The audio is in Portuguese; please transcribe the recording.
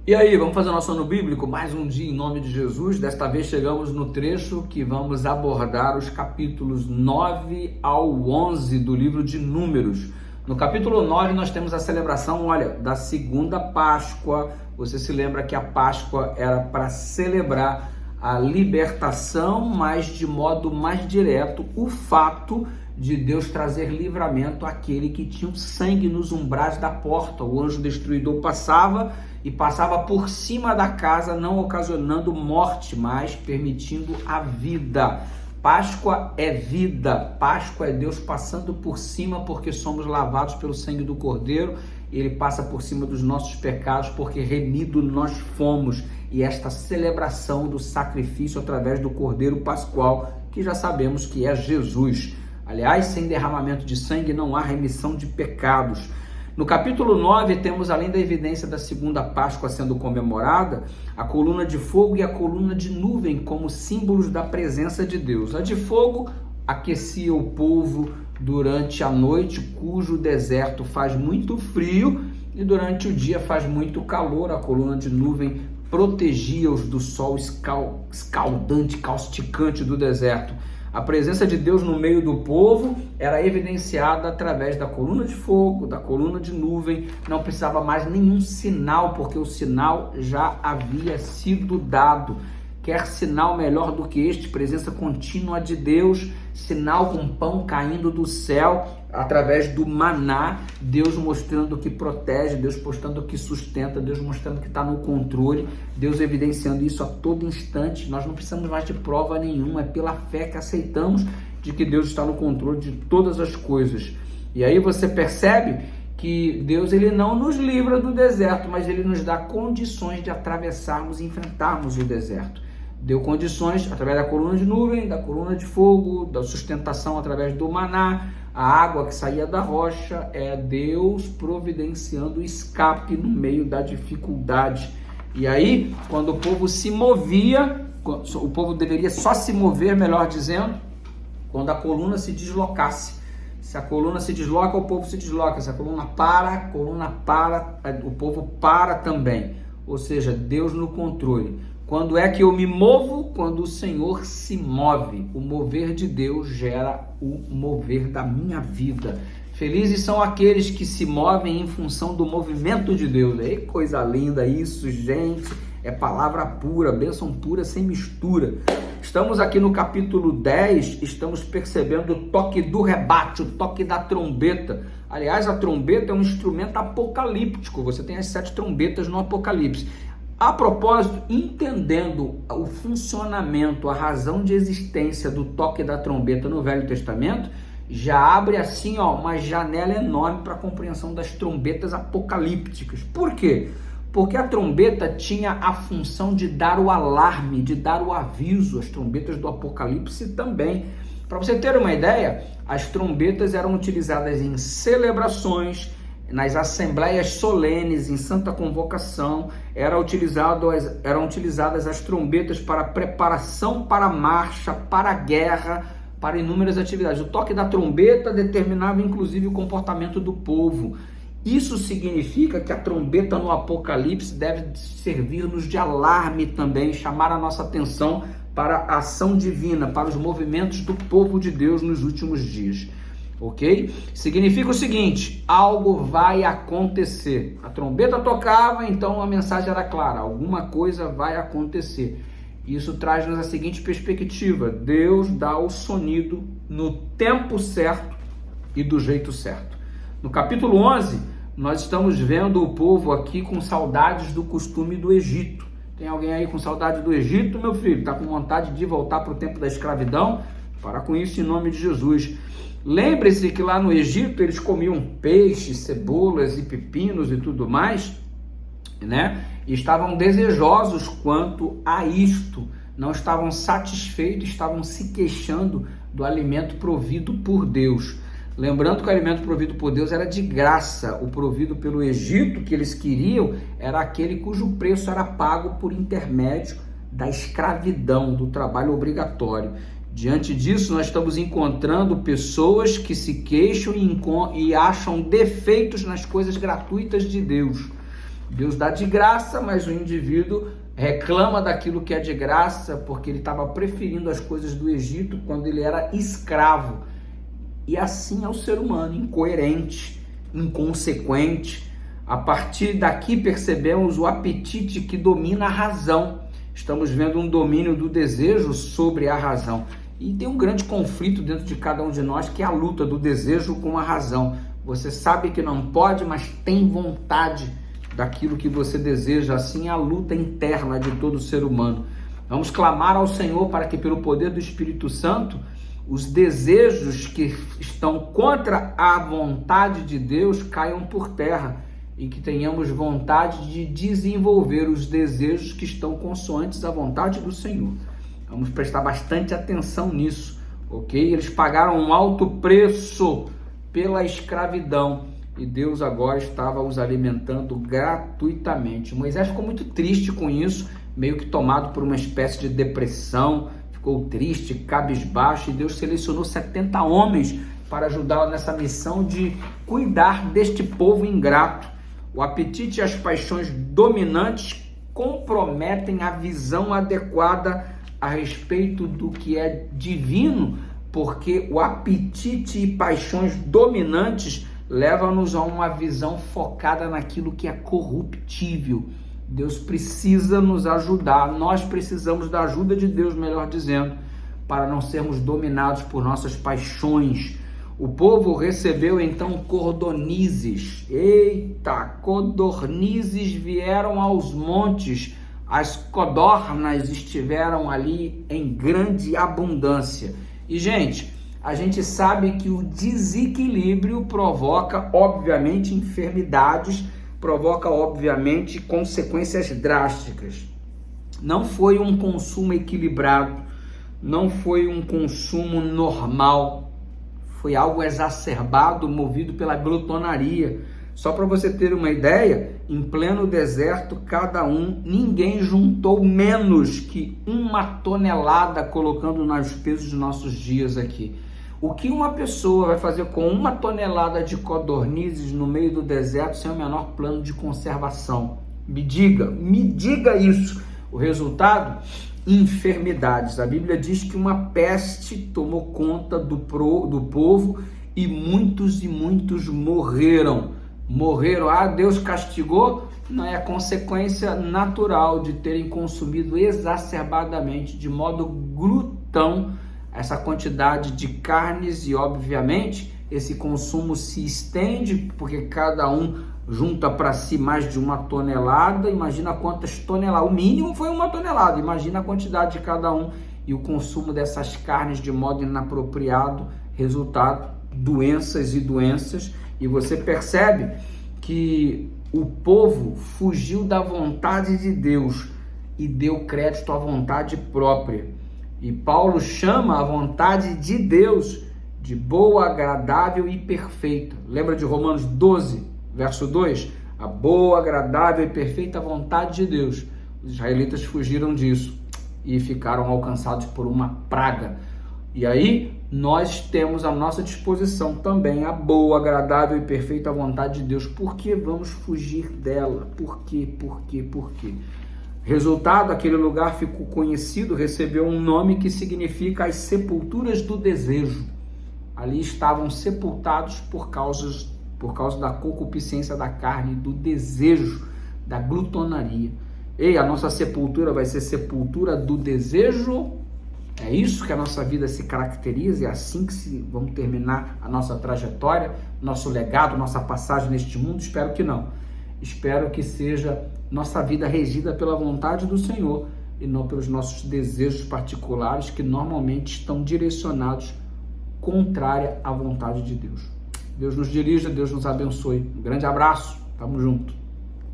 E aí, vamos fazer o nosso ano bíblico? Mais um dia em nome de Jesus. Desta vez chegamos no trecho que vamos abordar os capítulos 9 ao 11 do livro de Números. No capítulo 9 nós temos a celebração, da segunda Páscoa. Você se lembra que a Páscoa era para celebrar a libertação, mas de modo mais direto, o fato de Deus trazer livramento àquele que tinha o sangue nos umbrais da porta. O anjo destruidor passava por cima da casa, não ocasionando morte, mas permitindo a vida. Páscoa é vida, Páscoa é Deus passando por cima porque somos lavados pelo sangue do Cordeiro. Ele passa por cima dos nossos pecados porque remido nós fomos. E esta celebração do sacrifício através do Cordeiro Pascual, que já sabemos que é Jesus. Aliás, sem derramamento de sangue não há remissão de pecados. No capítulo 9 temos, além da evidência da segunda Páscoa sendo comemorada, a coluna de fogo e a coluna de nuvem como símbolos da presença de Deus. A de fogo aquecia o povo durante a noite, cujo deserto faz muito frio, e durante o dia faz muito calor. A coluna de nuvem protegia-os do sol escaldante, causticante do deserto. A presença de Deus no meio do povo era evidenciada através da coluna de fogo, da coluna de nuvem. Não precisava mais nenhum sinal, porque o sinal já havia sido dado. Quer sinal melhor do que este? Presença contínua de Deus, sinal com pão caindo do céu, através do maná, Deus mostrando que protege, Deus mostrando que sustenta, Deus mostrando que está no controle, Deus evidenciando isso a todo instante. Nós não precisamos mais de prova nenhuma, é pela fé que aceitamos de que Deus está no controle de todas as coisas. E aí você percebe que Deus ele não nos livra do deserto, mas ele nos dá condições de atravessarmos e enfrentarmos o deserto. Deu condições através da coluna de nuvem, da coluna de fogo, da sustentação através do maná, a água que saía da rocha. É Deus providenciando o escape no meio da dificuldade. E aí, quando o povo se movia, o povo deveria só se mover, melhor dizendo, quando a coluna se deslocasse. Se a coluna se desloca, o povo se desloca. Se a coluna para, o povo para também. Ou seja, Deus no controle. Quando é que eu me movo? Quando o Senhor se move. O mover de Deus gera o mover da minha vida. Felizes são aqueles que se movem em função do movimento de Deus. Ei, coisa linda isso, gente. É palavra pura, bênção pura sem mistura. Estamos aqui no capítulo 10, estamos percebendo o toque do rebate, o toque da trombeta. Aliás, a trombeta é um instrumento apocalíptico. Você tem as 7 trombetas no Apocalipse. A propósito, entendendo o funcionamento, a razão de existência do toque da trombeta no Velho Testamento, já abre assim uma janela enorme para a compreensão das trombetas apocalípticas. Por quê? Porque a trombeta tinha a função de dar o alarme, de dar o aviso. As trombetas do Apocalipse também. Para você ter uma ideia, as trombetas eram utilizadas em celebrações, nas assembleias solenes, em santa convocação. Eram utilizadas as trombetas para preparação para a marcha, para a guerra, para inúmeras atividades. O toque da trombeta determinava inclusive o comportamento do povo. Isso significa que a trombeta no Apocalipse deve servir-nos de alarme também, chamar a nossa atenção para a ação divina, para os movimentos do povo de Deus nos últimos dias. Ok? Significa o seguinte: algo vai acontecer. A trombeta tocava, então a mensagem era clara: alguma coisa vai acontecer. Isso traz-nos a seguinte perspectiva: Deus dá o sonido no tempo certo e do jeito certo. No capítulo 11, nós estamos vendo o povo aqui com saudades do costume do Egito. Tem alguém aí com saudade do Egito, meu filho? Está com vontade de voltar para o tempo da escravidão? Para com isso em nome de Jesus. Lembre-se que lá no Egito eles comiam peixes, cebolas e pepinos e tudo mais, né? E estavam desejosos quanto a isto. Não estavam satisfeitos, estavam se queixando do alimento provido por Deus. Lembrando que o alimento provido por Deus era de graça. O provido pelo Egito que eles queriam era aquele cujo preço era pago por intermédio da escravidão, do trabalho obrigatório. Diante disso, nós estamos encontrando pessoas que se queixam e acham defeitos nas coisas gratuitas de Deus. Deus dá de graça, mas o indivíduo reclama daquilo que é de graça porque ele estava preferindo as coisas do Egito quando ele era escravo. E assim é o ser humano, incoerente, inconsequente. A partir daqui percebemos o apetite que domina a razão. Estamos vendo um domínio do desejo sobre a razão. E tem um grande conflito dentro de cada um de nós, que é a luta do desejo com a razão. Você sabe que não pode, mas tem vontade daquilo que você deseja. Assim é a luta interna de todo ser humano. Vamos clamar ao Senhor para que, pelo poder do Espírito Santo, os desejos que estão contra a vontade de Deus caiam por terra e que tenhamos vontade de desenvolver os desejos que estão consoantes à vontade do Senhor. Vamos prestar bastante atenção nisso, ok? Eles pagaram um alto preço pela escravidão e Deus agora estava os alimentando gratuitamente. Moisés ficou muito triste com isso, meio que tomado por uma espécie de depressão, ficou triste, cabisbaixo, e Deus selecionou 70 homens para ajudá-lo nessa missão de cuidar deste povo ingrato. O apetite e as paixões dominantes comprometem a visão adequada a respeito do que é divino, porque o apetite e paixões dominantes levam-nos a uma visão focada naquilo que é corruptível. Deus precisa nos ajudar, nós precisamos da ajuda de Deus, melhor dizendo, para não sermos dominados por nossas paixões. O povo recebeu então cordonizes. Eita, codornizes vieram aos montes. As codornas estiveram ali em grande abundância. E, gente, a gente sabe que o desequilíbrio provoca, obviamente, enfermidades, provoca, obviamente, consequências drásticas. Não foi um consumo equilibrado, não foi um consumo normal, foi algo exacerbado, movido pela glutonaria. Só para você ter uma ideia, em pleno deserto, ninguém juntou menos que 1 tonelada, colocando nos pesos de nossos dias aqui. O que uma pessoa vai fazer com 1 tonelada de codornizes no meio do deserto sem o menor plano de conservação? Me diga isso. O resultado? Enfermidades. A Bíblia diz que uma peste tomou conta do povo e muitos morreram. Deus castigou? Não, é a consequência natural de terem consumido exacerbadamente, de modo glutão, essa quantidade de carnes, e obviamente esse consumo se estende, porque cada um junta para si mais de 1 tonelada. Imagina quantas toneladas, o mínimo foi 1 tonelada, imagina a quantidade de cada um, e o consumo dessas carnes de modo inapropriado, resultado, doenças, e você percebe que o povo fugiu da vontade de Deus e deu crédito à vontade própria. E Paulo chama a vontade de Deus de boa, agradável e perfeita. Lembra de Romanos 12, verso 2? A boa, agradável e perfeita vontade de Deus. Os israelitas fugiram disso e ficaram alcançados por uma praga. E aí nós temos à nossa disposição também a boa, agradável e perfeita vontade de Deus. Por que vamos fugir dela? Por quê? Resultado, aquele lugar ficou conhecido, recebeu um nome que significa as sepulturas do desejo. Ali estavam sepultados por causa da concupiscência da carne, do desejo, da glutonaria. Ei, a nossa sepultura vai ser sepultura do desejo? É isso que a nossa vida se caracteriza? É assim que vamos terminar a nossa trajetória, nosso legado, nossa passagem neste mundo? Espero que não. Espero que seja nossa vida regida pela vontade do Senhor e não pelos nossos desejos particulares, que normalmente estão direcionados contrária à vontade de Deus. Deus nos dirija, Deus nos abençoe. Um grande abraço, tamo junto.